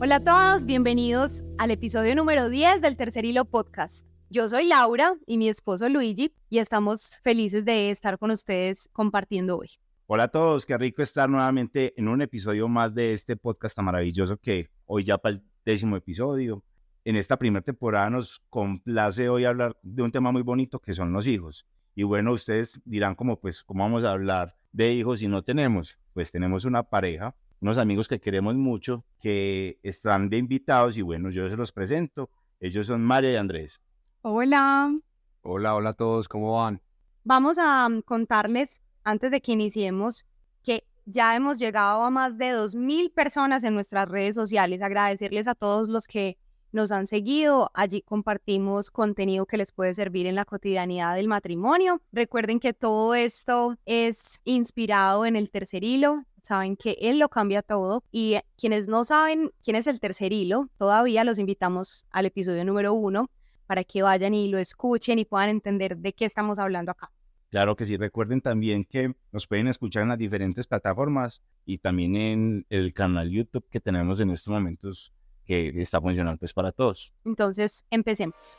Hola a todos, bienvenidos al episodio número 10 del Tercer Hilo Podcast. Yo soy Laura y mi esposo Luigi y estamos felices de estar con ustedes compartiendo hoy. Hola a todos, qué rico estar nuevamente en un episodio más de este podcast tan maravilloso que hoy ya para el 10º episodio. En esta primera temporada nos complace hoy hablar de un tema muy bonito que son los hijos. Y bueno, ustedes dirán ¿cómo vamos a hablar de hijos si no tenemos? Pues tenemos una pareja, unos amigos que queremos mucho, que están de invitados y bueno, yo se los presento. Ellos son María y Andrés. Hola. Hola a todos, ¿cómo van? Vamos a contarles, antes de que iniciemos, que ya hemos llegado a más de 2,000 personas en nuestras redes sociales. Agradecerles a todos los que nos han seguido. Allí compartimos contenido que les puede servir en la cotidianidad del matrimonio. Recuerden que todo esto es inspirado en el Tercer Hilo. Saben que él lo cambia todo. Y quienes no saben quién es el Tercer Hilo, todavía los invitamos al episodio número 1 para que vayan y lo escuchen y puedan entender de qué estamos hablando acá. Claro que sí, recuerden también que nos pueden escuchar en las diferentes plataformas y también en el canal YouTube que tenemos en estos momentos que está funcionando pues para todos. Entonces, empecemos.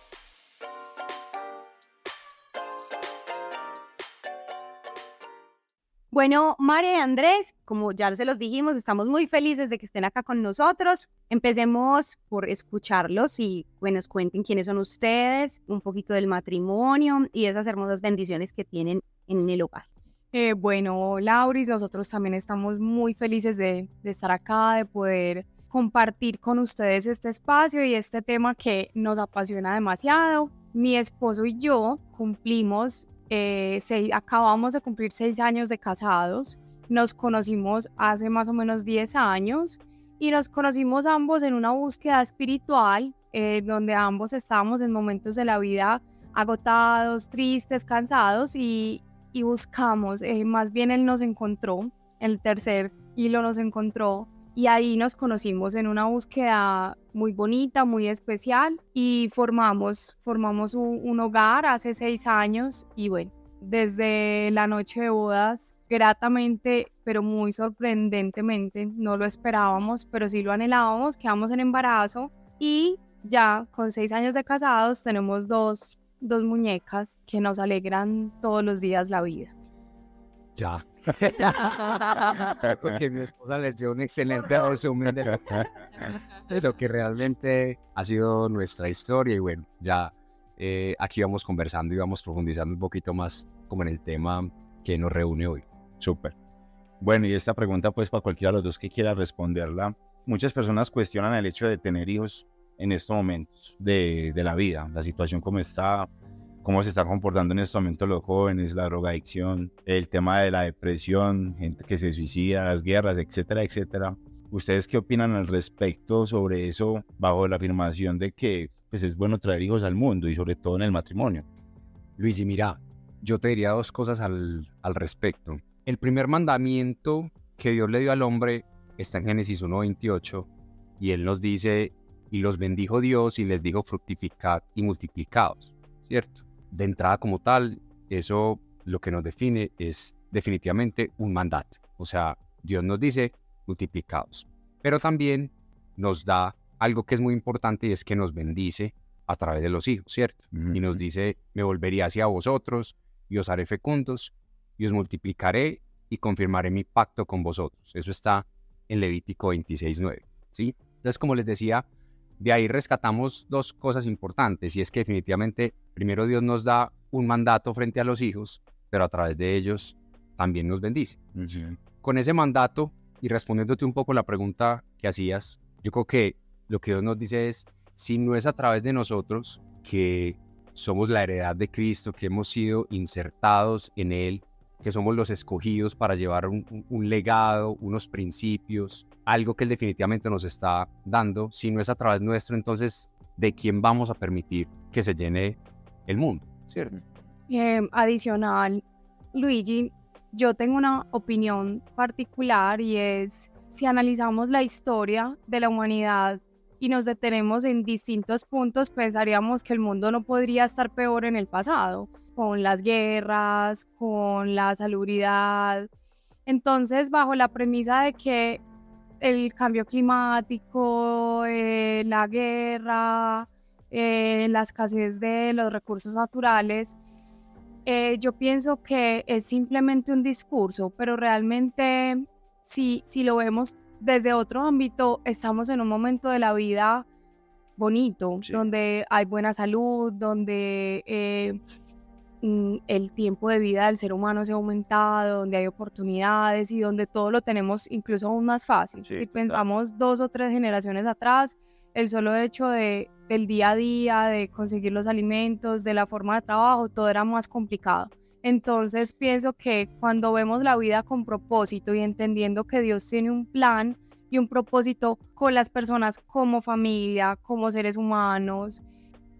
Bueno, María y Andrés, como ya se los dijimos, estamos muy felices de que estén acá con nosotros. Empecemos por escucharlos y que nos cuenten quiénes son ustedes, un poquito del matrimonio y esas hermosas bendiciones que tienen en el hogar. Bueno, Lauris, nosotros también estamos muy felices de estar acá, de poder compartir con ustedes este espacio y este tema que nos apasiona demasiado. Mi esposo y yo acabamos de cumplir 6 años de casados. Nos conocimos hace más o menos 10 años y nos conocimos ambos en una búsqueda espiritual donde ambos estábamos en momentos de la vida agotados, tristes, cansados y buscamos, más bien él nos encontró, el Tercer Hilo nos encontró y ahí nos conocimos en una búsqueda muy bonita, muy especial y formamos un hogar hace 6 años y bueno, desde la noche de bodas, gratamente, pero muy sorprendentemente, no lo esperábamos, pero sí lo anhelábamos, quedamos en embarazo y ya con 6 años de casados tenemos dos muñecas que nos alegran todos los días la vida. Ya. Porque mi esposa les dio un excelente resumen de lo que realmente ha sido nuestra historia y bueno, ya aquí vamos conversando y vamos profundizando un poquito más como en el tema que nos reúne hoy. Súper. Bueno, y esta pregunta pues para cualquiera de los dos que quiera responderla, muchas personas cuestionan el hecho de tener hijos en estos momentos de la vida, la situación como está, cómo se están comportando en estos momentos los jóvenes, la drogadicción, el tema de la depresión, gente que se suicida, las guerras, etcétera, etcétera. ¿Ustedes qué opinan al respecto sobre eso bajo la afirmación de que pues, es bueno traer hijos al mundo y sobre todo en el matrimonio? Luigi, mira, yo te diría 2 cosas al respecto. El primer mandamiento que Dios le dio al hombre está en Génesis 1:28 y él nos dice: y los bendijo Dios y les dijo fructificad y multiplicaos, ¿cierto? De entrada como tal, eso lo que nos define es definitivamente un mandato. O sea, Dios nos dice multiplicaos, pero también nos da algo que es muy importante y es que nos bendice a través de los hijos, ¿cierto? Y nos dice: me volveré hacia vosotros y os haré fecundos y os multiplicaré y confirmaré mi pacto con vosotros. Eso está en Levítico 26:9, ¿sí? Entonces, como les decía, de ahí rescatamos 2 cosas importantes y es que definitivamente primero Dios nos da un mandato frente a los hijos, pero a través de ellos también nos bendice. Con ese mandato y respondiéndote un poco la pregunta que hacías, yo creo que lo que Dios nos dice es: si no es a través de nosotros que somos la heredad de Cristo, que hemos sido insertados en Él, que somos los escogidos para llevar un legado, unos principios, algo que Él definitivamente nos está dando. Si no es a través nuestro, entonces, ¿de quién vamos a permitir que se llene el mundo? ¿Cierto? Adicional, Luigi, yo tengo una opinión particular y es, si analizamos la historia de la humanidad y nos detenemos en distintos puntos, pensaríamos que el mundo no podría estar peor en el pasado, con las guerras, con la salubridad. Entonces, bajo la premisa de que el cambio climático, la guerra, la escasez de los recursos naturales, yo pienso que es simplemente un discurso, pero realmente si lo vemos desde otro ámbito, estamos en un momento de la vida bonito, Sí. donde hay buena salud, donde el tiempo de vida del ser humano se ha aumentado, donde hay oportunidades y donde todo lo tenemos incluso aún más fácil. Sí, Si total. pensamos 2 o 3 generaciones atrás, el solo hecho del día a día, de conseguir los alimentos, de la forma de trabajo, todo era más complicado. Entonces pienso que cuando vemos la vida con propósito y entendiendo que Dios tiene un plan y un propósito con las personas como familia, como seres humanos,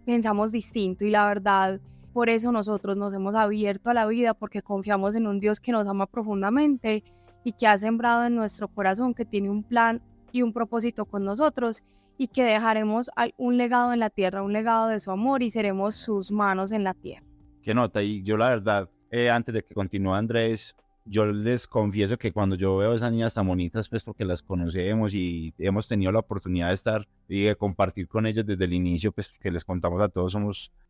pensamos distinto y la verdad, por eso nosotros nos hemos abierto a la vida, porque confiamos en un Dios que nos ama profundamente y que ha sembrado en nuestro corazón, que tiene un plan y un propósito con nosotros y que dejaremos un legado en la tierra, un legado de su amor y seremos sus manos en la tierra. Qué nota. Y yo la verdad, antes de que continúe Andrés, yo les confieso que cuando yo veo a esas niñas tan bonitas, pues porque las conocemos y hemos tenido la oportunidad de estar y de compartir con ellas desde el inicio, pues que les contamos a todos,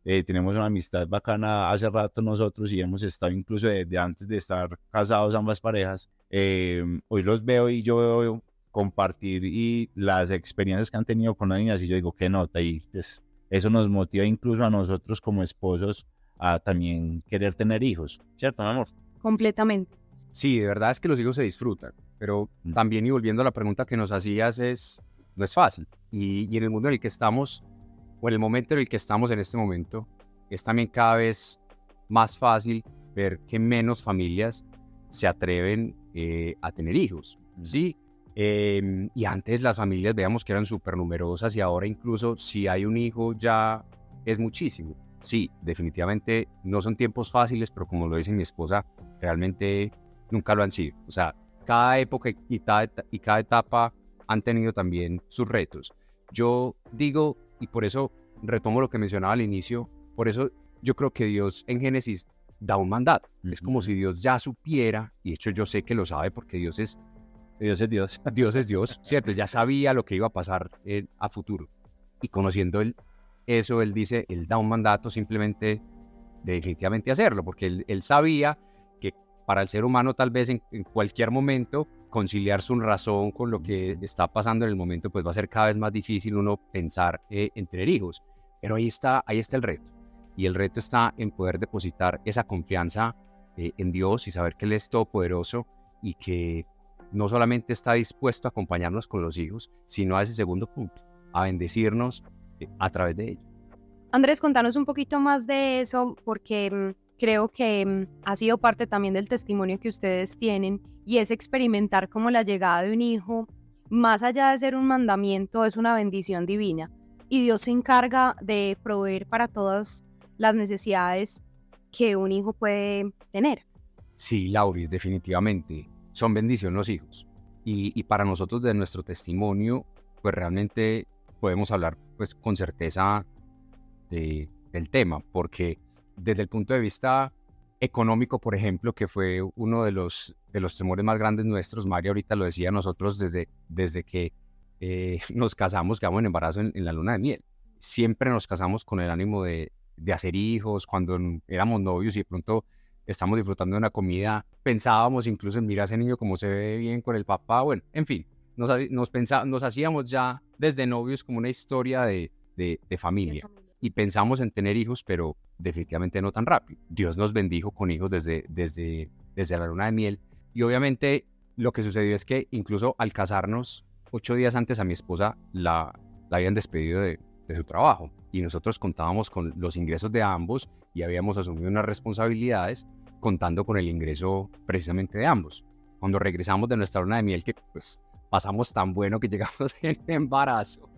tenemos una amistad bacana hace rato nosotros y hemos estado incluso desde antes de estar casados ambas parejas. Hoy los veo y yo veo compartir y las experiencias que han tenido con las niñas y yo digo, qué nota. Y pues, eso nos motiva incluso a nosotros como esposos a también querer tener hijos, ¿cierto, mi amor? Completamente. Sí, de verdad es que los hijos se disfrutan, pero también, y volviendo a la pregunta que nos hacías, no es fácil. Y en el mundo en el que estamos, o en el momento en el que estamos en este momento, es también cada vez más fácil ver que menos familias se atreven a tener hijos, ¿sí? Y antes las familias veíamos que eran súper numerosas y ahora incluso si hay un hijo ya es muchísimo. Sí, definitivamente no son tiempos fáciles, pero como lo dice mi esposa, realmente nunca lo han sido. O sea, cada época y cada etapa han tenido también sus retos. Yo digo, y por eso retomo lo que mencionaba al inicio, por eso yo creo que Dios en Génesis da un mandato. Es como si Dios ya supiera, y de hecho yo sé que lo sabe porque Dios es Dios es Dios. Dios es Dios, ¿cierto? Él ya sabía lo que iba a pasar a futuro. Y conociendo eso, él dice, él da un mandato simplemente de definitivamente hacerlo, porque él sabía que para el ser humano tal vez en cualquier momento conciliar su razón con lo que está pasando en el momento, pues va a ser cada vez más difícil uno pensar en tener hijos. Pero ahí está el reto. Y el reto está en poder depositar esa confianza en Dios y saber que Él es todopoderoso y que no solamente está dispuesto a acompañarnos con los hijos, sino a ese segundo punto, a bendecirnos a través de ellos. Andrés, contanos un poquito más de eso, porque creo que ha sido parte también del testimonio que ustedes tienen, y es experimentar cómo la llegada de un hijo, más allá de ser un mandamiento, es una bendición divina. Y Dios se encarga de proveer para todas las necesidades que un hijo puede tener. Sí, Lauris, definitivamente. Son bendición los hijos. Y para nosotros, de nuestro testimonio, pues realmente podemos hablar pues con certeza del tema, porque desde el punto de vista económico, por ejemplo, que fue uno de los temores más grandes nuestros, María ahorita lo decía, nosotros desde que nos casamos, quedamos en embarazo en la luna de miel. Siempre nos casamos con el ánimo de hacer hijos. Cuando éramos novios y de pronto estamos disfrutando de una comida, pensábamos incluso en mirar a ese niño como se ve bien con el papá. Bueno, en fin, nos hacíamos ya desde novios como una historia de familia. Y pensamos en tener hijos, pero definitivamente no tan rápido. Dios nos bendijo con hijos desde la luna de miel. Y obviamente lo que sucedió es que incluso al casarnos, 8 días antes a mi esposa la habían despedido de su trabajo. Y nosotros contábamos con los ingresos de ambos y habíamos asumido unas responsabilidades contando con el ingreso precisamente de ambos. Cuando regresamos de nuestra luna de miel, que pues pasamos tan bueno que llegamos en embarazo.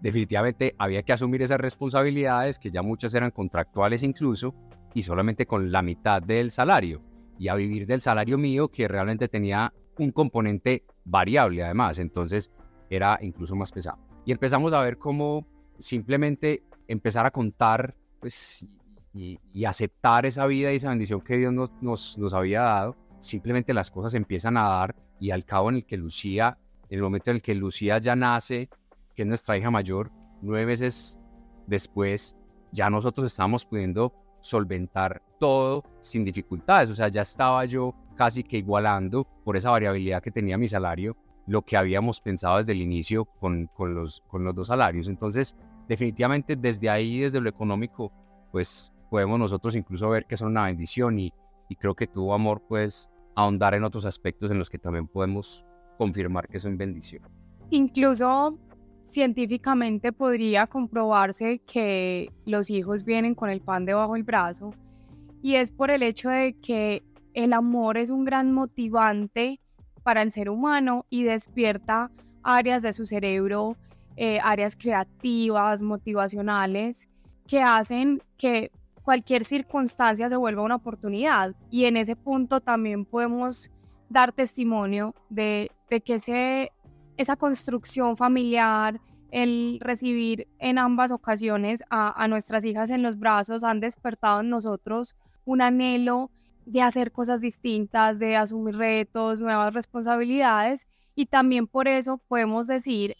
Definitivamente había que asumir esas responsabilidades, que ya muchas eran contractuales incluso, y solamente con la mitad del salario, y a vivir del salario mío, que realmente tenía un componente variable además, entonces era incluso más pesado. Y empezamos a ver cómo simplemente empezar a contar pues, y aceptar esa vida y esa bendición que Dios nos había dado. Simplemente las cosas empiezan a dar y al cabo en el momento en el que Lucía ya nace, que es nuestra hija mayor, 9 meses después, ya nosotros estábamos pudiendo solventar todo sin dificultades. O sea, ya estaba yo casi que igualando por esa variabilidad que tenía mi salario, lo que habíamos pensado desde el inicio con los 2 salarios. Entonces, definitivamente desde ahí, desde lo económico, pues podemos nosotros incluso ver que son una bendición y creo que tu amor, pues, ahondar en otros aspectos en los que también podemos confirmar que son bendición. Incluso científicamente podría comprobarse que los hijos vienen con el pan debajo del brazo, y es por el hecho de que el amor es un gran motivante para el ser humano y despierta áreas de su cerebro, áreas creativas, motivacionales, que hacen que cualquier circunstancia se vuelva una oportunidad. Y en ese punto también podemos dar testimonio de que esa construcción familiar, el recibir en ambas ocasiones a nuestras hijas en los brazos, han despertado en nosotros un anhelo de hacer cosas distintas, de asumir retos, nuevas responsabilidades, y también por eso podemos decir,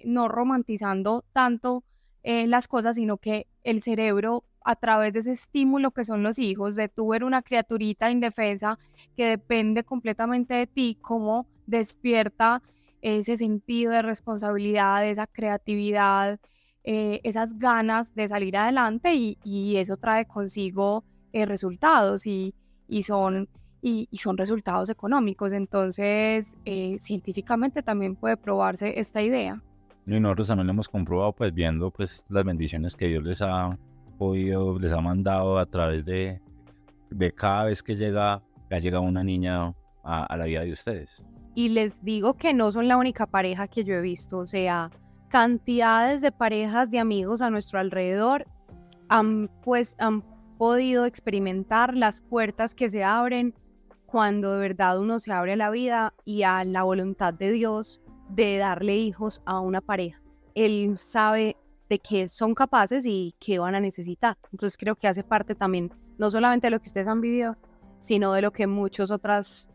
no romantizando tanto las cosas, sino que el cerebro, a través de ese estímulo que son los hijos, de tú ver una criaturita indefensa que depende completamente de ti, cómo despierta ese sentido de responsabilidad, esa creatividad, esas ganas de salir adelante, y eso trae consigo resultados y son resultados económicos. Entonces, científicamente también puede probarse esta idea. Y nosotros también lo hemos comprobado, pues viendo pues las bendiciones que Dios les ha mandado a través de cada vez que llega una niña a la vida de ustedes. Y les digo que no son la única pareja que yo he visto, o sea, cantidades de parejas de amigos a nuestro alrededor han podido experimentar las puertas que se abren cuando de verdad uno se abre a la vida y a la voluntad de Dios de darle hijos a una pareja. Él sabe de qué son capaces y qué van a necesitar. Entonces creo que hace parte también, no solamente de lo que ustedes han vivido, sino de lo que muchas otras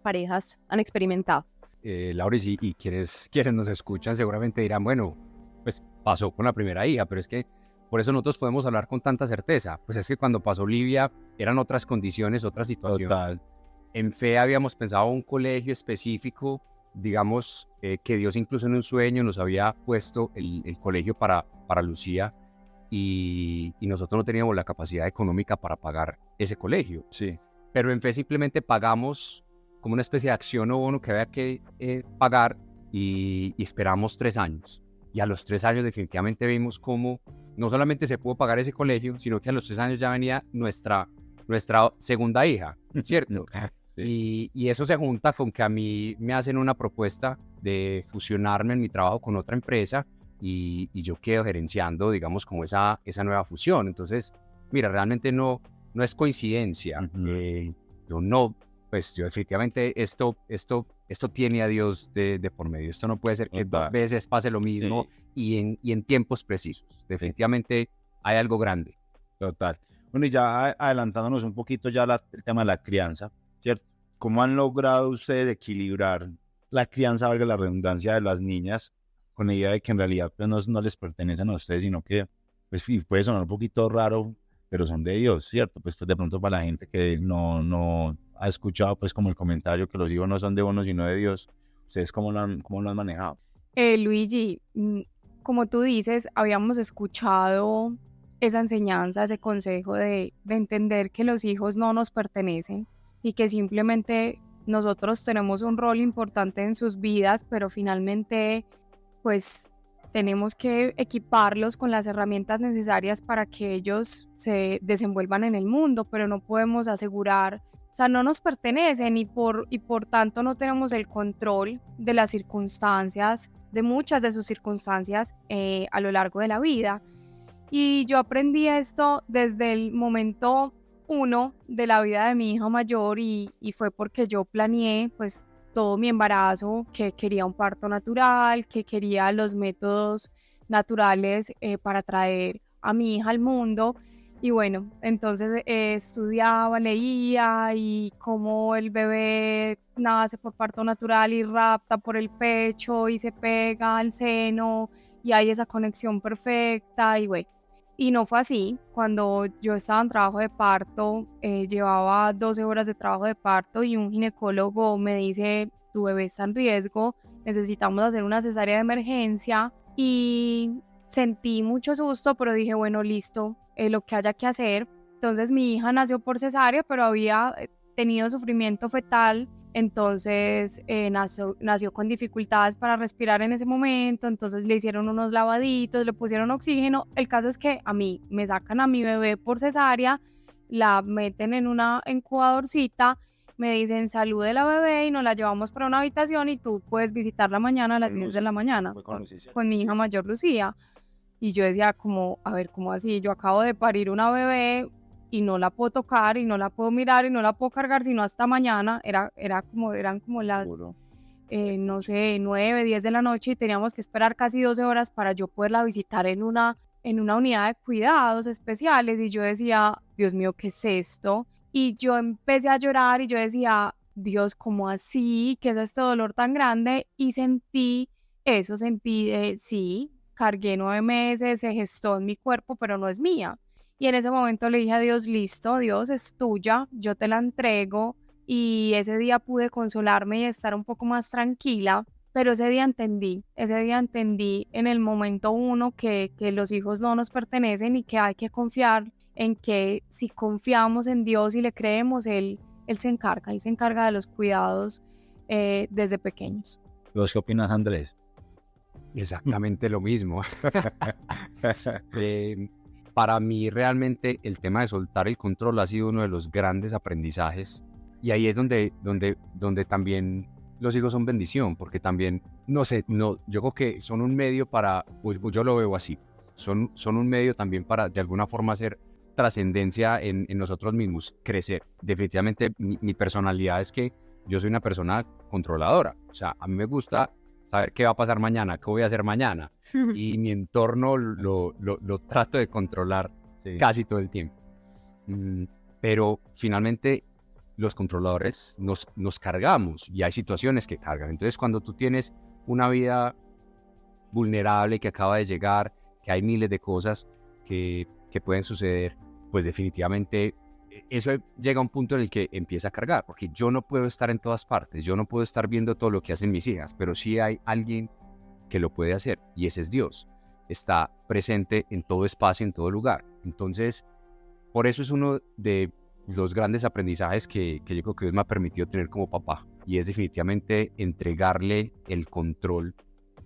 parejas han experimentado. Lauris, y quienes nos escuchan seguramente dirán, bueno, pues pasó con la primera hija, pero es que por eso nosotros podemos hablar con tanta certeza. Pues es que cuando pasó Livia eran otras condiciones, otra situación. Total. En fe habíamos pensado un colegio específico, digamos, que Dios incluso en un sueño nos había puesto el colegio para Lucía, y nosotros no teníamos la capacidad económica para pagar ese colegio. Sí. Pero en fe simplemente pagamos como una especie de acción o bono que había que pagar, y esperamos 3 años. Y a los 3 años definitivamente vimos cómo no solamente se pudo pagar ese colegio, sino que a los 3 años ya venía nuestra segunda hija, ¿cierto? Sí. Y eso se junta con que a mí me hacen una propuesta de fusionarme en mi trabajo con otra empresa, y yo quedo gerenciando, digamos, como esa nueva fusión. Entonces, mira, realmente no es coincidencia. Uh-huh. Yo definitivamente esto tiene a Dios de por medio. Esto no puede ser que 2 veces pase lo mismo, sí, y en tiempos precisos. Definitivamente hay algo grande. Total. Bueno, y ya adelantándonos un poquito ya el tema de la crianza, ¿cierto? ¿Cómo han logrado ustedes equilibrar la crianza, valga la redundancia, de las niñas con la idea de que en realidad pues, no les pertenecen a ustedes, sino que pues, puede sonar un poquito raro, pero son de Dios, ¿cierto? Pues de pronto para la gente que no ha escuchado pues como el comentario que los hijos no son de uno sino de Dios, ¿ustedes cómo lo han manejado? Luigi, como tú dices, habíamos escuchado esa enseñanza, ese consejo de entender que los hijos no nos pertenecen y que simplemente nosotros tenemos un rol importante en sus vidas, pero finalmente pues tenemos que equiparlos con las herramientas necesarias para que ellos se desenvuelvan en el mundo, pero no podemos asegurar, o sea, no nos pertenecen, y por tanto no tenemos el control de las circunstancias, de muchas de sus circunstancias a lo largo de la vida. Y yo aprendí esto desde el momento 1 de la vida de mi hija mayor, y fue porque yo planeé pues todo mi embarazo, que quería un parto natural, que quería los métodos naturales para traer a mi hija al mundo. Y bueno, entonces estudiaba, leía y cómo el bebé nace por parto natural y rapta por el pecho y se pega al seno y hay esa conexión perfecta y bueno. Y no fue así. Cuando yo estaba en trabajo de parto, llevaba 12 horas de trabajo de parto y un ginecólogo me dice, tu bebé está en riesgo, necesitamos hacer una cesárea de emergencia y sentí mucho susto, pero dije, bueno, listo, lo que haya que hacer. Entonces mi hija nació por cesárea, pero había tenido sufrimiento fetal, entonces nació con dificultades para respirar en ese momento, entonces le hicieron unos lavaditos, le pusieron oxígeno. El caso es que a mí me sacan a mi bebé por cesárea, la meten en una incubadorcita, me dicen salud de la bebé y nos la llevamos para una habitación y tú puedes visitarla mañana a las 10 de la mañana con mi hija mayor Lucía. Y yo decía como, a ver, ¿cómo así? Yo acabo de parir una bebé y no la puedo tocar y no la puedo mirar y no la puedo cargar sino hasta mañana. Eran como las, no sé, 9, 10 de la noche y teníamos que esperar casi 12 horas para yo poderla visitar en una unidad de cuidados especiales. Y yo decía, Dios mío, ¿qué es esto? Y yo empecé a llorar y yo decía, Dios, ¿cómo así? ¿Qué es este dolor tan grande? Y sentí eso, sí, cargué 9 meses, se gestó en mi cuerpo, pero no es mía. Y en ese momento le dije a Dios, listo, Dios, es tuya, yo te la entrego. Y ese día pude consolarme y estar un poco más tranquila, pero ese día entendí en el momento uno que los hijos no nos pertenecen y que hay que confiar en que si confiamos en Dios y le creemos, Él se encarga de los cuidados desde pequeños. ¿Vos qué opinas, Andrés? Exactamente lo mismo. Para mí realmente el tema de soltar el control ha sido uno de los grandes aprendizajes y ahí es donde también los hijos son bendición, porque también, yo creo que son un medio para, pues yo lo veo así, son un medio también para de alguna forma hacer trascendencia en nosotros mismos, crecer. Definitivamente mi personalidad es que yo soy una persona controladora, o sea, a mí me gusta saber qué va a pasar mañana, qué voy a hacer mañana, y mi entorno lo trato de controlar casi todo el tiempo. Pero finalmente los controladores nos cargamos y hay situaciones que cargan. Entonces cuando tú tienes una vida vulnerable que acaba de llegar, que hay miles de cosas que pueden suceder, pues definitivamente eso llega a un punto en el que empieza a cargar, porque yo no puedo estar en todas partes, yo no puedo estar viendo todo lo que hacen mis hijas, pero sí hay alguien que lo puede hacer y ese es Dios. Está presente en todo espacio, en todo lugar. Entonces, por eso es uno de los grandes aprendizajes que yo creo que Dios me ha permitido tener como papá, y es definitivamente entregarle el control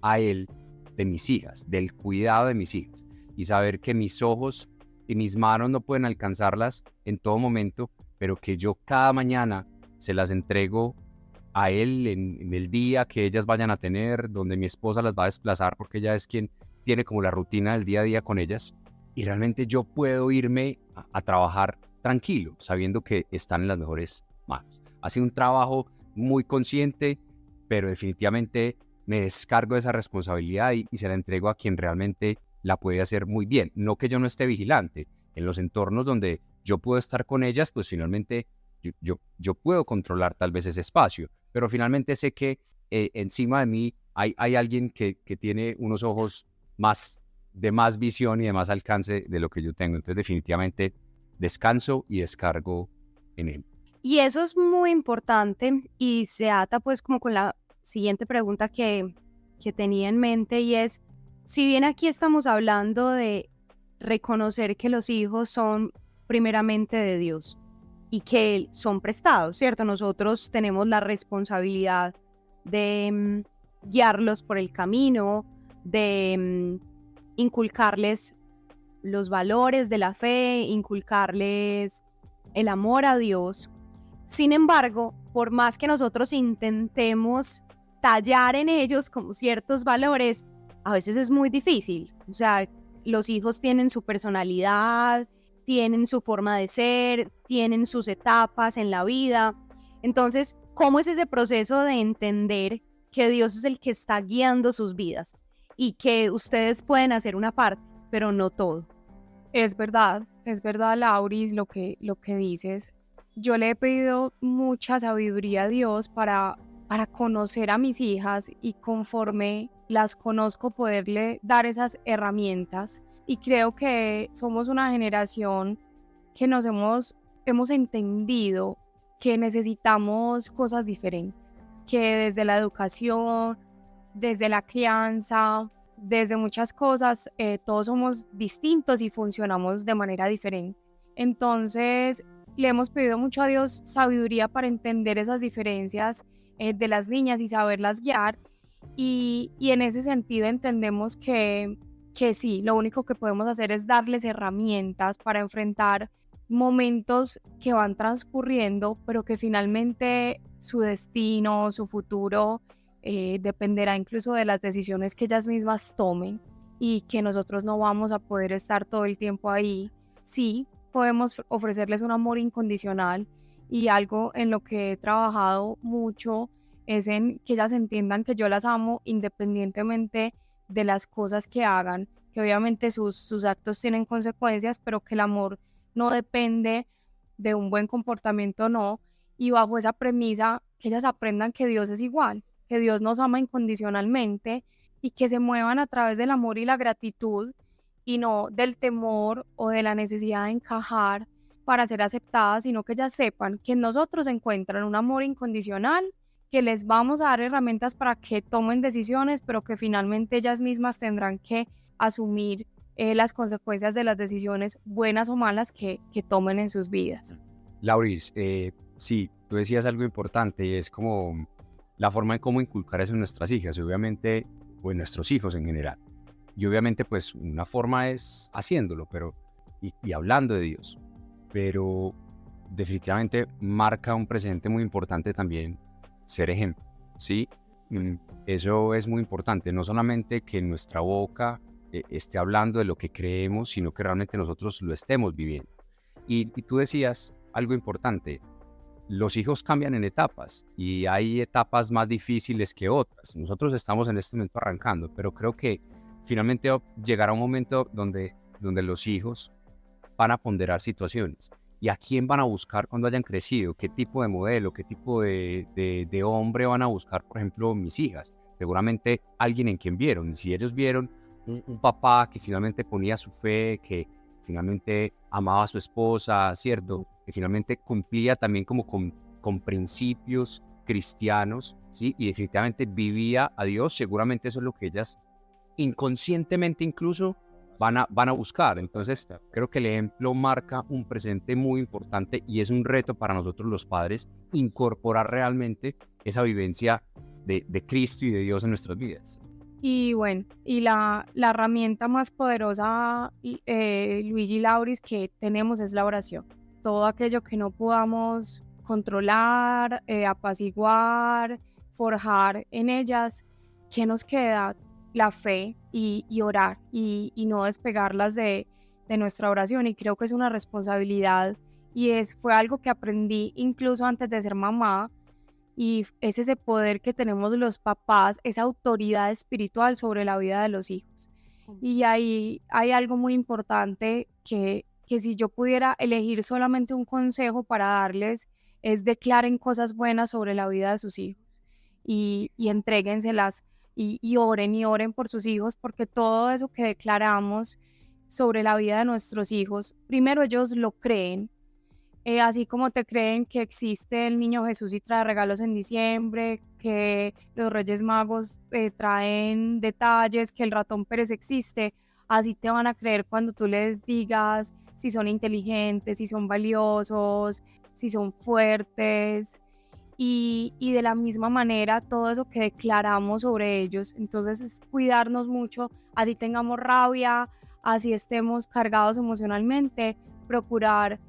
a Él de mis hijas, del cuidado de mis hijas, y saber que mis ojos y mis manos no pueden alcanzarlas en todo momento, pero que yo cada mañana se las entrego a Él en el día que ellas vayan a tener, donde mi esposa las va a desplazar porque ella es quien tiene como la rutina del día a día con ellas, y realmente yo puedo irme a trabajar tranquilo, sabiendo que están en las mejores manos. Ha sido un trabajo muy consciente, pero definitivamente me descargo de esa responsabilidad y se la entrego a quien realmente la puede hacer muy bien. No que yo no esté vigilante. En los entornos donde yo puedo estar con ellas, pues finalmente yo puedo controlar tal vez ese espacio, pero finalmente sé que encima de mí hay alguien que tiene unos ojos de más visión y de más alcance de lo que yo tengo. Entonces definitivamente descanso y descargo en Él. Y eso es muy importante y se ata pues como con la siguiente pregunta que tenía en mente, y es, si bien aquí estamos hablando de reconocer que los hijos son primeramente de Dios y que son prestados, ¿cierto? Nosotros tenemos la responsabilidad de guiarlos por el camino, de inculcarles los valores de la fe, inculcarles el amor a Dios. Sin embargo, por más que nosotros intentemos tallar en ellos como ciertos valores, a veces es muy difícil. O sea, los hijos tienen su personalidad, tienen su forma de ser, tienen sus etapas en la vida. Entonces, ¿cómo es ese proceso de entender que Dios es el que está guiando sus vidas y que ustedes pueden hacer una parte, pero no todo? Es verdad, Es verdad, Lauris, lo que dices. Yo le he pedido mucha sabiduría a Dios para conocer a mis hijas y conforme las conozco poderle dar esas herramientas. Y creo que somos una generación que hemos entendido que necesitamos cosas diferentes, que desde la educación, desde la crianza, desde muchas cosas, todos somos distintos y funcionamos de manera diferente. Entonces, le hemos pedido mucho a Dios sabiduría para entender esas diferencias de las niñas y saberlas guiar. Y en ese sentido entendemos que sí, lo único que podemos hacer es darles herramientas para enfrentar momentos que van transcurriendo, pero que finalmente su destino, su futuro, dependerá incluso de las decisiones que ellas mismas tomen y que nosotros no vamos a poder estar todo el tiempo ahí. Sí, podemos ofrecerles un amor incondicional y algo en lo que he trabajado mucho es en que ellas entiendan que yo las amo independientemente de las cosas que hagan, que obviamente sus actos tienen consecuencias, pero que el amor no depende de un buen comportamiento o no, y bajo esa premisa que ellas aprendan que Dios es igual, que Dios nos ama incondicionalmente y que se muevan a través del amor y la gratitud y no del temor o de la necesidad de encajar para ser aceptadas, sino que ellas sepan que en nosotros encuentran un amor incondicional, que les vamos a dar herramientas para que tomen decisiones, pero que finalmente ellas mismas tendrán que asumir las consecuencias de las decisiones buenas o malas que tomen en sus vidas. Lauris, sí, tú decías algo importante y es como la forma en cómo inculcar eso en nuestras hijas y obviamente, o en nuestros hijos en general. Y obviamente, pues, una forma es haciéndolo, pero, y hablando de Dios, pero definitivamente marca un precedente muy importante también ser ejemplo, ¿sí? Eso es muy importante, no solamente que nuestra boca esté hablando de lo que creemos, sino que realmente nosotros lo estemos viviendo. Y tú decías algo importante, los hijos cambian en etapas y hay etapas más difíciles que otras. Nosotros estamos en este momento arrancando, pero creo que finalmente llegará un momento donde los hijos van a ponderar situaciones. ¿Y a quién van a buscar cuando hayan crecido? ¿Qué tipo de modelo, qué tipo de hombre van a buscar, por ejemplo, mis hijas? Seguramente alguien en quien vieron. Si ellos vieron un papá que finalmente ponía su fe, que finalmente amaba a su esposa, ¿cierto? Que finalmente cumplía también como con principios cristianos, ¿sí? Y definitivamente vivía a Dios, seguramente eso es lo que ellas inconscientemente incluso van a buscar. Entonces, creo que el ejemplo marca un presente muy importante y es un reto para nosotros los padres incorporar realmente esa vivencia de Cristo y de Dios en nuestras vidas. Y bueno, y la herramienta más poderosa, Luigi y Lauris, que tenemos es la oración. Todo aquello que no podamos controlar, apaciguar, forjar en ellas, ¿qué nos queda? La fe y orar y no despegarlas de nuestra oración. Y creo que es una responsabilidad y fue algo que aprendí incluso antes de ser mamá, y es ese poder que tenemos los papás, esa autoridad espiritual sobre la vida de los hijos. Y ahí hay algo muy importante que si yo pudiera elegir solamente un consejo para darles, es declaren cosas buenas sobre la vida de sus hijos y entréguenselas y oren por sus hijos, porque todo eso que declaramos sobre la vida de nuestros hijos, primero ellos lo creen. Así como te creen que existe el niño Jesús y trae regalos en diciembre, que los Reyes Magos traen detalles, que el ratón Pérez existe, así te van a creer cuando tú les digas si son inteligentes, si son valiosos, si son fuertes. Y de la misma manera, todo eso que declaramos sobre ellos, entonces es cuidarnos mucho, así tengamos rabia, así estemos cargados emocionalmente, procurar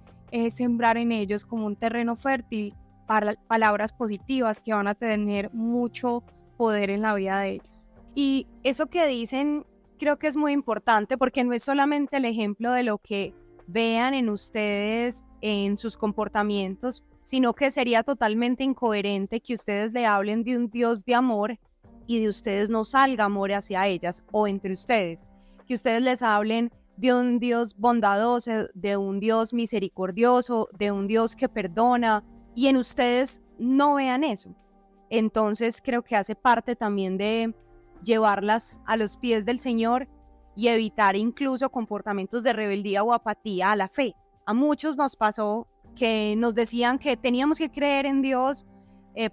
sembrar en ellos como un terreno fértil para palabras positivas que van a tener mucho poder en la vida de ellos. Y eso que dicen creo que es muy importante porque no es solamente el ejemplo de lo que vean en ustedes, en sus comportamientos, sino que sería totalmente incoherente que ustedes le hablen de un Dios de amor y de ustedes no salga amor hacia ellas o entre ustedes, que ustedes les hablen de un Dios bondadoso, de un Dios misericordioso, de un Dios que perdona, y en ustedes no vean eso. Entonces creo que hace parte también de llevarlas a los pies del Señor y evitar incluso comportamientos de rebeldía o apatía a la fe. A muchos nos pasó que nos decían que teníamos que creer en Dios,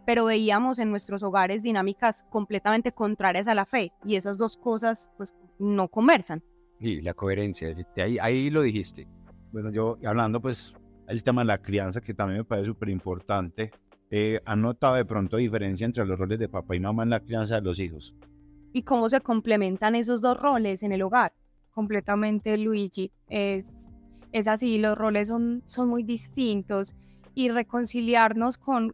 pero veíamos en nuestros hogares dinámicas completamente contrarias a la fe, y esas dos cosas pues no conversan. Y la coherencia, ahí lo dijiste. Bueno, yo hablando pues el tema de la crianza, que también me parece súper importante, ¿han notado de pronto diferencia entre los roles de papá y mamá en la crianza de los hijos? ¿Y cómo se complementan esos dos roles en el hogar? Completamente, Luigi. Es así, los roles son muy distintos, y reconciliarnos con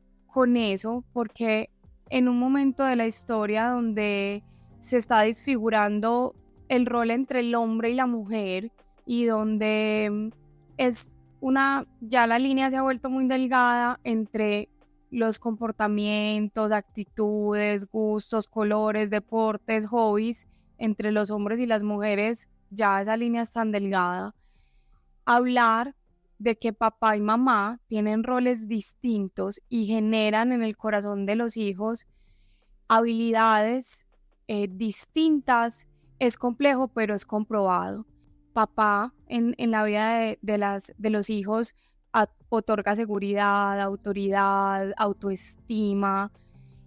eso, porque en un momento de la historia donde se está desfigurando el rol entre el hombre y la mujer, y donde ya la línea se ha vuelto muy delgada entre los comportamientos, actitudes, gustos, colores, deportes, hobbies, entre los hombres y las mujeres, ya esa línea es tan delgada. Hablar de que papá y mamá tienen roles distintos y generan en el corazón de los hijos habilidades distintas es complejo, pero es comprobado. Papá en la vida de los hijos otorga seguridad, autoridad, autoestima,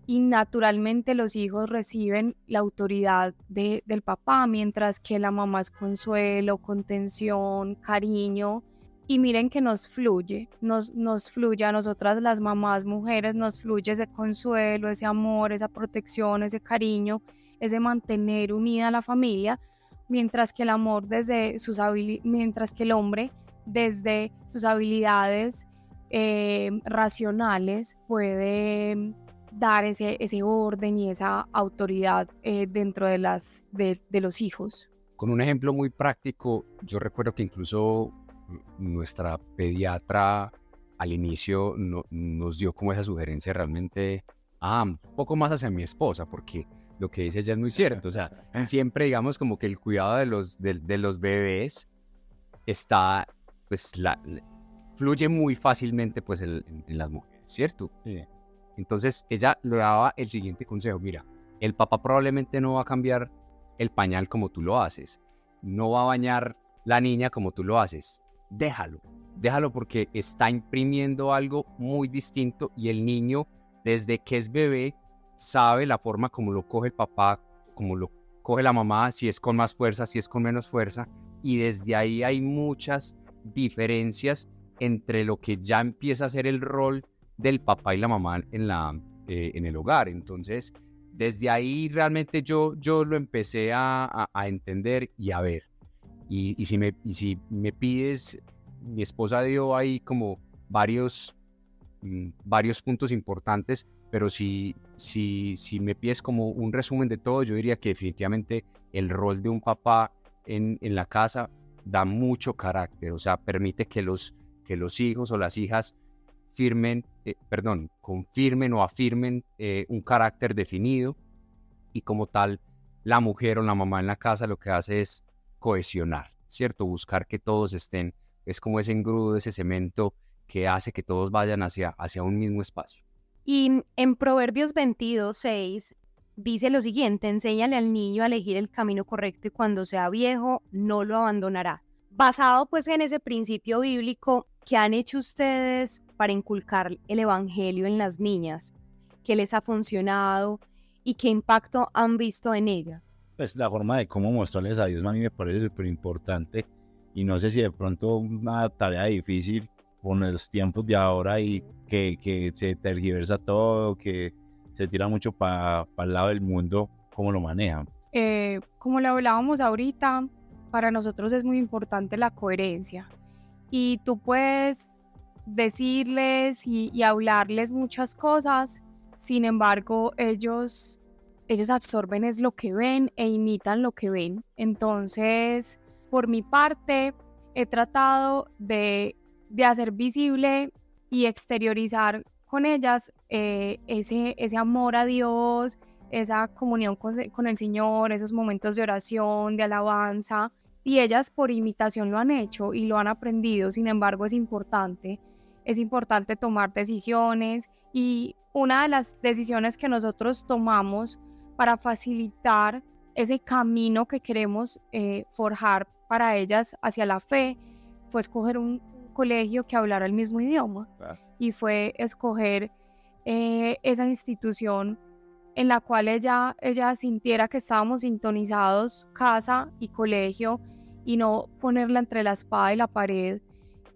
y naturalmente los hijos reciben la autoridad del papá, mientras que la mamá es consuelo, contención, cariño. Y miren que nos fluye a nosotras las mamás mujeres, nos fluye ese consuelo, ese amor, esa protección, ese cariño, ese mantener unida a la familia, mientras que el hombre desde sus habilidades racionales puede dar ese orden y esa autoridad dentro de los hijos. Con un ejemplo muy práctico, yo recuerdo que incluso nuestra pediatra al inicio nos dio como esa sugerencia realmente, un poco más hacia mi esposa, porque lo que dice ella es muy cierto. O sea, siempre digamos como que el cuidado de los bebés está, pues fluye muy fácilmente pues en las mujeres, ¿cierto? Sí. Entonces ella le daba el siguiente consejo: mira, el papá probablemente no va a cambiar el pañal como tú lo haces, no va a bañar la niña como tú lo haces, déjalo porque está imprimiendo algo muy distinto, y el niño desde que es bebé sabe la forma como lo coge el papá, como lo coge la mamá, si es con más fuerza, si es con menos fuerza, y desde ahí hay muchas diferencias entre lo que ya empieza a ser el rol del papá y la mamá en el hogar. Entonces, desde ahí realmente yo lo empecé a entender y a ver. Y si me pides, mi esposa dio ahí como varios puntos importantes, pero si me pides como un resumen de todo, yo diría que definitivamente el rol de un papá en la casa da mucho carácter. O sea, permite que los hijos o las hijas confirmen o afirmen un carácter definido, y como tal la mujer o la mamá en la casa lo que hace es cohesionar, ¿cierto? Buscar que todos estén, es como ese engrudo, ese cemento que hace que todos vayan hacia un mismo espacio. Y en Proverbios 22:6 dice lo siguiente: enséñale al niño a elegir el camino correcto y cuando sea viejo no lo abandonará. Basado pues en ese principio bíblico, ¿qué han hecho ustedes para inculcar el evangelio en las niñas? ¿Qué les ha funcionado y qué impacto han visto en ellas? Pues la forma de cómo mostrarles a Dios a mí me parece súper importante, y no sé si de pronto una tarea difícil con los tiempos de ahora y que se tergiversa todo, que se tira mucho para el lado del mundo, ¿cómo lo manejan? Como lo hablábamos ahorita, para nosotros es muy importante la coherencia, y tú puedes decirles y hablarles muchas cosas, sin embargo ellos absorben es lo que ven e imitan lo que ven. Entonces, por mi parte, he tratado de hacer visible y exteriorizar con ellas ese amor a Dios, esa comunión con el Señor, esos momentos de oración, de alabanza, y ellas por imitación lo han hecho y lo han aprendido. Sin embargo, es importante tomar decisiones, y una de las decisiones que nosotros tomamos para facilitar ese camino que queremos forjar para ellas hacia la fe fue escoger un colegio que hablara el mismo idioma. Y fue escoger esa institución en la cual ella sintiera que estábamos sintonizados, casa y colegio, y no ponerla entre la espada y la pared.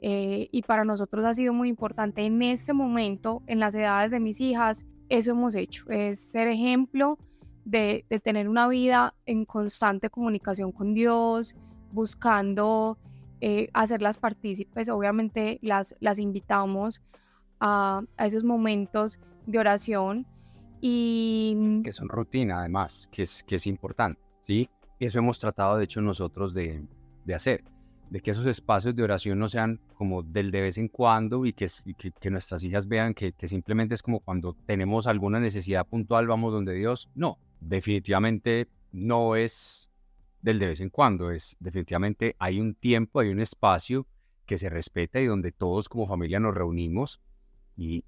Y para nosotros ha sido muy importante en este momento, en las edades de mis hijas. Eso hemos hecho, es ser ejemplo de tener una vida en constante comunicación con Dios, buscando hacerlas partícipes. Obviamente las invitamos a esos momentos de oración, y Que son rutina además, que es importante, ¿sí? Eso hemos tratado de hecho nosotros de hacer, de que esos espacios de oración no sean como del de vez en cuando, y que nuestras hijas vean que simplemente es como cuando tenemos alguna necesidad puntual vamos donde Dios. No, definitivamente no es del de vez en cuando, es definitivamente hay un tiempo, hay un espacio que se respeta y donde todos como familia nos reunimos y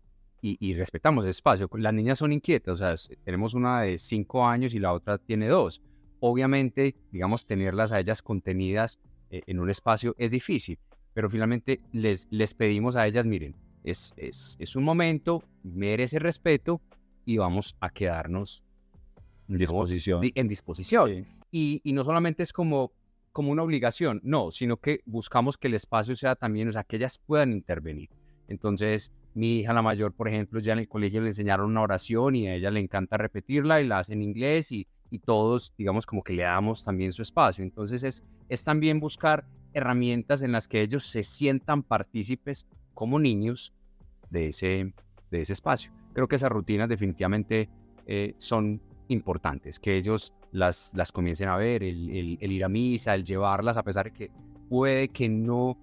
respetamos ese espacio. Las niñas son inquietas, o sea, tenemos una de 5 años y la otra tiene 2. Obviamente, digamos, tenerlas a ellas contenidas en un espacio es difícil, pero finalmente les pedimos a ellas, miren, es un momento, merece respeto y vamos a quedarnos En disposición. en disposición. Sí. Y no solamente es como una obligación, no, sino que buscamos que el espacio sea también, o sea, que ellas puedan intervenir. Entonces, mi hija la mayor, por ejemplo, ya en el colegio le enseñaron una oración y a ella le encanta repetirla y la hace en inglés, y todos, digamos, como que le damos también su espacio. Entonces, es también buscar herramientas en las que ellos se sientan partícipes como niños de ese espacio. Creo que esas rutinas definitivamente son importantes, que ellos las comiencen a ver, el ir a misa, el llevarlas, a pesar de que puede que no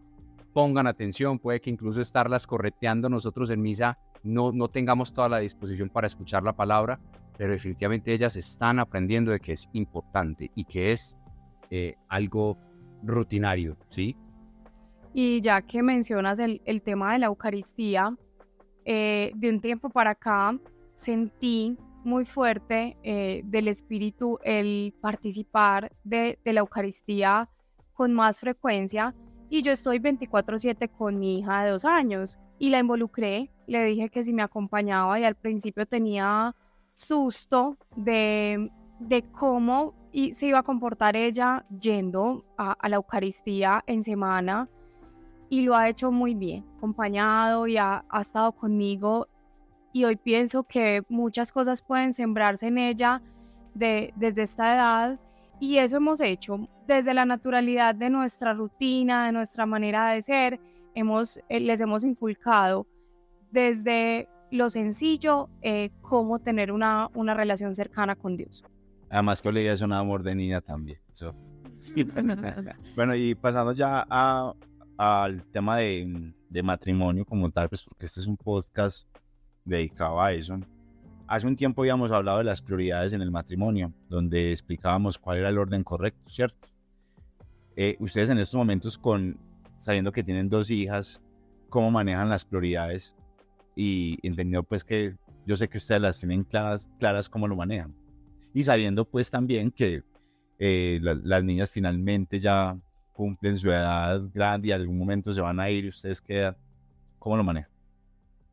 pongan atención, puede que incluso estarlas correteando nosotros en misa no tengamos toda la disposición para escuchar la palabra, pero definitivamente ellas están aprendiendo de que es importante y que es algo rutinario, ¿sí? Y ya que mencionas el tema de la Eucaristía, de un tiempo para acá sentí muy fuerte del Espíritu el participar de la Eucaristía con más frecuencia, y yo estoy 24/7 con mi hija de 2 años y la involucré, le dije que si me acompañaba, y al principio tenía susto de cómo se iba a comportar ella yendo a la Eucaristía en semana, y lo ha hecho muy bien, acompañado, y ha estado conmigo, y hoy pienso que muchas cosas pueden sembrarse en ella desde esta edad, y eso hemos hecho desde la naturalidad de nuestra rutina, de nuestra manera de ser. Les hemos inculcado desde lo sencillo cómo tener una relación cercana con Dios. Además que Olivia es un amor de niña también. Eso. Sí. Bueno, y pasando ya al tema de matrimonio como tal, pues porque este es un podcast dedicado a eso. Hace un tiempo habíamos hablado de las prioridades en el matrimonio, donde explicábamos cuál era el orden correcto, ¿cierto? Ustedes en estos momentos, sabiendo que tienen 2 hijas, ¿cómo manejan las prioridades? Y entendiendo pues que yo sé que ustedes las tienen claras cómo lo manejan. Y sabiendo pues también que las niñas finalmente ya cumplen su edad grande y en algún momento se van a ir, y ustedes quedan, ¿cómo lo manejan?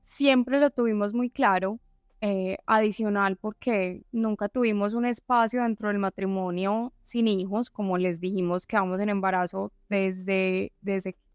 Siempre lo tuvimos muy claro, adicional porque nunca tuvimos un espacio dentro del matrimonio sin hijos, como les dijimos, quedamos en embarazo desde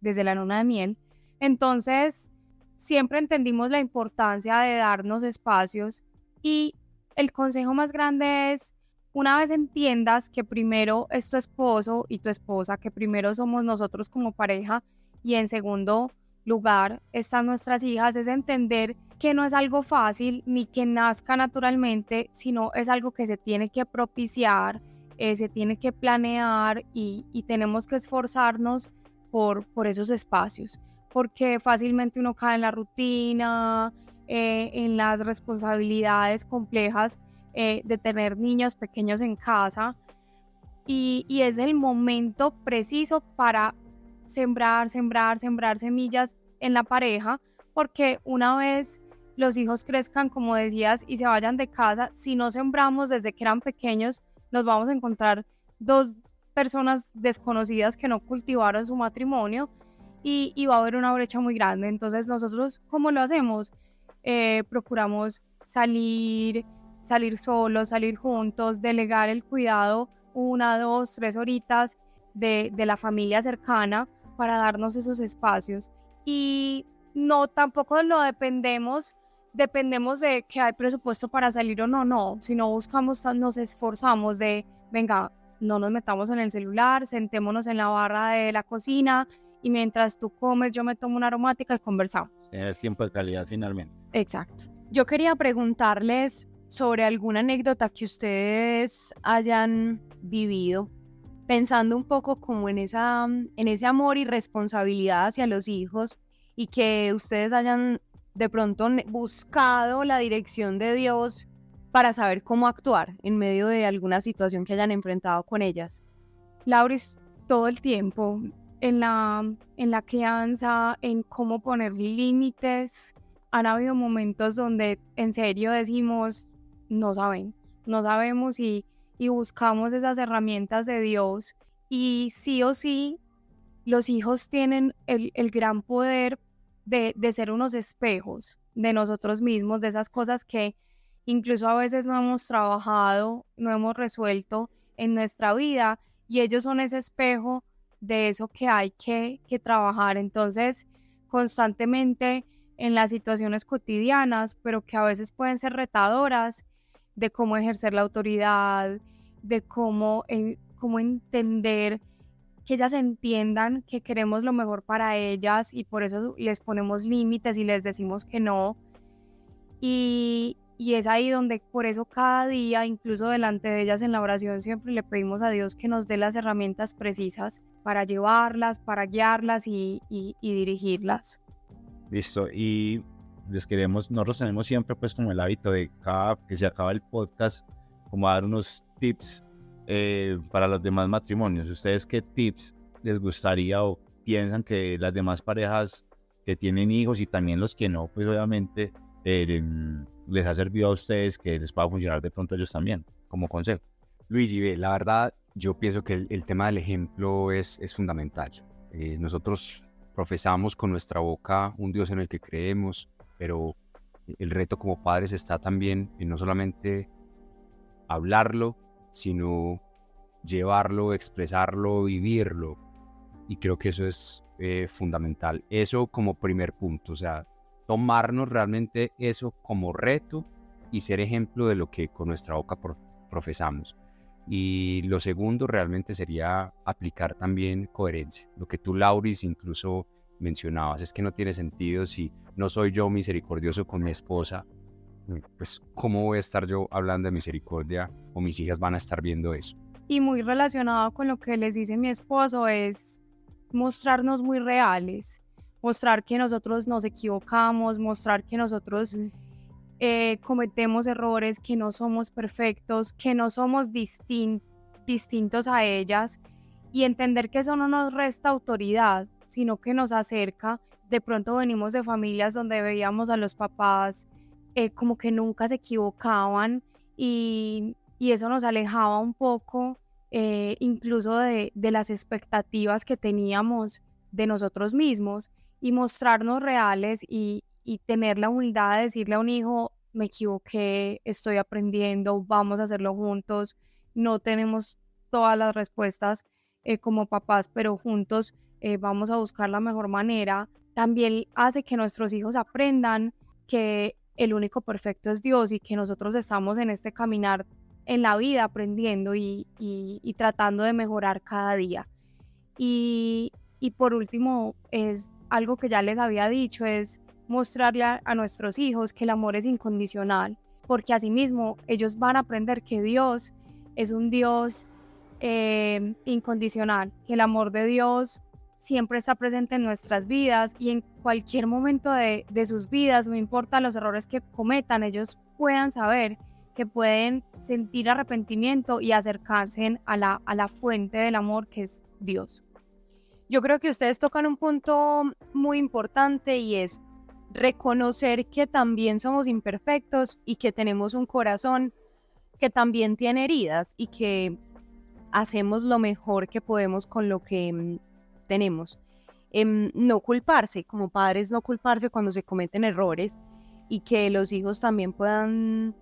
la luna de miel. Entonces, siempre entendimos la importancia de darnos espacios, y el consejo más grande es, una vez entiendas que primero es tu esposo y tu esposa, que primero somos nosotros como pareja, y en segundo lugar están nuestras hijas, es entender que no es algo fácil ni que nazca naturalmente, sino es algo que se tiene que propiciar, se tiene que planear, y tenemos que esforzarnos por esos espacios, porque fácilmente uno cae en la rutina, en las responsabilidades complejas de tener niños pequeños en casa, y es el momento preciso para sembrar semillas en la pareja, porque una vez los hijos crezcan, como decías, y se vayan de casa, si no sembramos desde que eran pequeños, nos vamos a encontrar dos personas desconocidas que no cultivaron su matrimonio y va a haber una brecha muy grande. Entonces nosotros, ¿cómo lo hacemos? Procuramos salir solos, salir juntos, delegar el cuidado 1, 2, 3 horitas de la familia cercana para darnos esos espacios. Y no, tampoco lo dependemos de que hay presupuesto para salir o no, sino buscamos, nos esforzamos de, venga, no nos metamos en el celular, sentémonos en la barra de la cocina y mientras tú comes yo me tomo una aromática y conversamos. Tener tiempo de calidad finalmente. Exacto. Yo quería preguntarles sobre alguna anécdota que ustedes hayan vivido, pensando un poco como en ese amor y responsabilidad hacia los hijos, y que ustedes hayan de pronto buscado la dirección de Dios para saber cómo actuar en medio de alguna situación que hayan enfrentado con ellas. Lauris, todo el tiempo, en la crianza, en cómo poner límites, han habido momentos donde en serio decimos, no sabemos y buscamos esas herramientas de Dios, y sí o sí, los hijos tienen el gran poder de ser unos espejos de nosotros mismos, de esas cosas que incluso a veces no hemos trabajado, no hemos resuelto en nuestra vida, y ellos son ese espejo de eso que hay que trabajar. Entonces, constantemente en las situaciones cotidianas, pero que a veces pueden ser retadoras, de cómo ejercer la autoridad, de cómo entender, que ellas entiendan que queremos lo mejor para ellas y por eso les ponemos límites y les decimos que no. Y es ahí donde por eso cada día, incluso delante de ellas en la oración, siempre le pedimos a Dios que nos dé las herramientas precisas para llevarlas, para guiarlas y dirigirlas. Listo, y nosotros tenemos siempre pues como el hábito de cada que se acaba el podcast, como dar unos tips para los demás matrimonios. ¿Ustedes qué tips les gustaría o piensan que las demás parejas que tienen hijos y también los que no, pues obviamente les ha servido a ustedes, que les pueda funcionar de pronto a ellos también, como consejo? Luigi, la verdad, yo pienso que el tema del ejemplo es fundamental. Nosotros profesamos con nuestra boca un Dios en el que creemos, pero el reto como padres está también en no solamente hablarlo, sino llevarlo, expresarlo, vivirlo. Y creo que eso es fundamental. Eso como primer punto, o sea, tomarnos realmente eso como reto y ser ejemplo de lo que con nuestra boca profesamos. Y lo segundo realmente sería aplicar también coherencia. Lo que tú, Lauris, incluso mencionabas, es que no tiene sentido si no soy yo misericordioso con mi esposa, pues ¿cómo voy a estar yo hablando de misericordia o mis hijas van a estar viendo eso? Y muy relacionado con lo que les dice mi esposo es mostrarnos muy reales, mostrar que nosotros nos equivocamos, mostrar que nosotros cometemos errores, que no somos perfectos, que no somos distintos a ellas, y entender que eso no nos resta autoridad, sino que nos acerca. De pronto venimos de familias donde veíamos a los papás como que nunca se equivocaban y eso nos alejaba un poco incluso de las expectativas que teníamos de nosotros mismos, y mostrarnos reales y tener la humildad de decirle a un hijo, me equivoqué, estoy aprendiendo, vamos a hacerlo juntos, no tenemos todas las respuestas como papás, pero juntos vamos a buscar la mejor manera. También hace que nuestros hijos aprendan que el único perfecto es Dios y que nosotros estamos en este caminar en la vida aprendiendo y tratando de mejorar cada día. Y por último, es algo que ya les había dicho, es mostrarle a nuestros hijos que el amor es incondicional, porque asimismo ellos van a aprender que Dios es un Dios incondicional, que el amor de Dios siempre está presente en nuestras vidas y en cualquier momento de sus vidas, no importa los errores que cometan, ellos puedan saber que pueden sentir arrepentimiento y acercarse a la fuente del amor que es Dios. Yo creo que ustedes tocan un punto muy importante y es reconocer que también somos imperfectos y que tenemos un corazón que también tiene heridas y que hacemos lo mejor que podemos con lo que tenemos. No culparse, como padres, no culparse cuando se cometen errores y que los hijos también puedan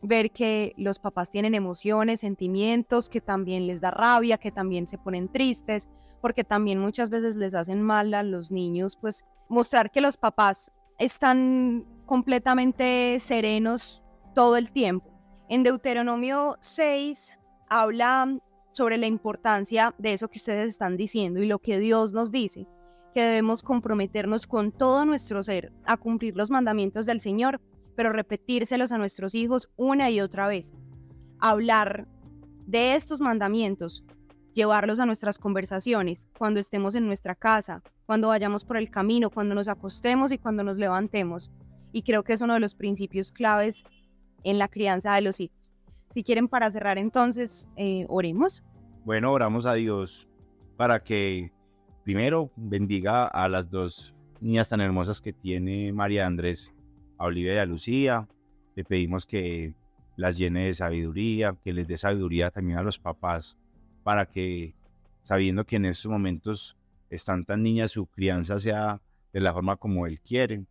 ver que los papás tienen emociones, sentimientos, que también les da rabia, que también se ponen tristes, porque también muchas veces les hacen mal a los niños, pues mostrar que los papás están completamente serenos todo el tiempo. En Deuteronomio 6 habla sobre la importancia de eso que ustedes están diciendo y lo que Dios nos dice, que debemos comprometernos con todo nuestro ser a cumplir los mandamientos del Señor, pero repetírselos a nuestros hijos una y otra vez. Hablar de estos mandamientos, llevarlos a nuestras conversaciones, cuando estemos en nuestra casa, cuando vayamos por el camino, cuando nos acostemos y cuando nos levantemos. Y creo que es uno de los principios claves en la crianza de los hijos. Si quieren, para cerrar entonces, oremos. Bueno, oramos a Dios para que primero bendiga a las dos niñas tan hermosas que tiene María Andrés, a Olivia y a Lucía. Le pedimos que las llene de sabiduría, que les dé sabiduría también a los papás, para que, sabiendo que en estos momentos están tan niñas, su crianza sea de la forma como Él quiere.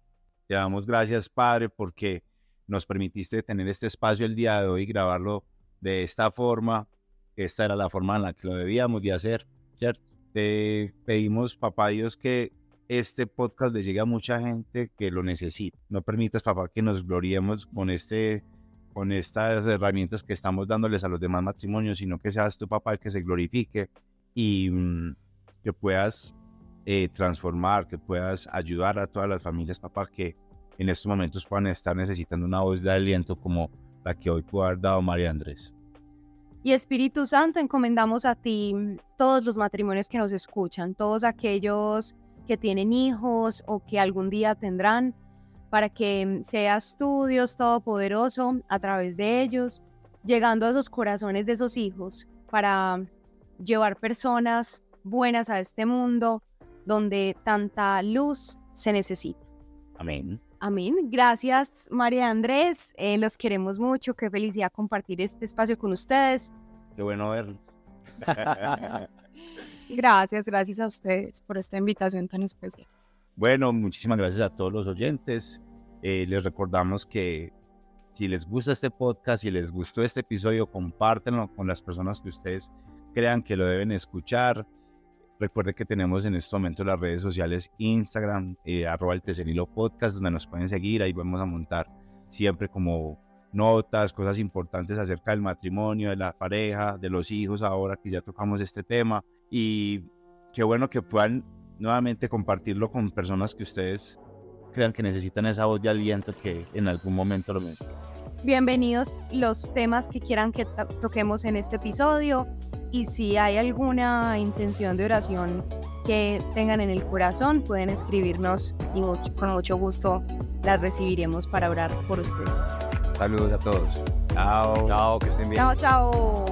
Te damos gracias, Padre, porque nos permitiste tener este espacio el día de hoy y grabarlo de esta forma. Esta era la forma en la que lo debíamos de hacer, ¿cierto? Te pedimos, papá Dios, que este podcast le llegue a mucha gente que lo necesita. No permitas, papá, que nos gloriemos con estas herramientas que estamos dándoles a los demás matrimonios, sino que seas tú, papá, el que se glorifique y que puedas transformar, que puedas ayudar a todas las familias, papá, que en estos momentos puedan estar necesitando una voz de aliento como la que hoy pudo haber dado María Andrés. Y Espíritu Santo, encomendamos a ti todos los matrimonios que nos escuchan, todos aquellos que tienen hijos o que algún día tendrán, para que seas tú, Dios Todopoderoso, a través de ellos, llegando a esos corazones de esos hijos, para llevar personas buenas a este mundo donde tanta luz se necesita. Amén. Amén. Gracias, María Andrés. Los queremos mucho. Qué felicidad compartir este espacio con ustedes. Qué bueno verlos. Gracias a ustedes por esta invitación tan especial. Bueno, muchísimas gracias a todos los oyentes. Les recordamos que si les gusta este podcast, si les gustó este episodio, compártanlo con las personas que ustedes crean que lo deben escuchar. Recuerden que tenemos en este momento las redes sociales Instagram, @eltecenilo podcast, donde nos pueden seguir. Ahí vamos a montar siempre como notas, cosas importantes acerca del matrimonio, de la pareja, de los hijos, ahora que ya tocamos este tema. Y qué bueno que puedan nuevamente compartirlo con personas que ustedes crean que necesitan esa voz de aliento que en algún momento lo mencionan. Bienvenidos los temas que quieran que toquemos en este episodio, y si hay alguna intención de oración que tengan en el corazón, pueden escribirnos y con mucho gusto las recibiremos para orar por ustedes. Saludos a todos. Chao. Chao, que estén bien. Chao, chao.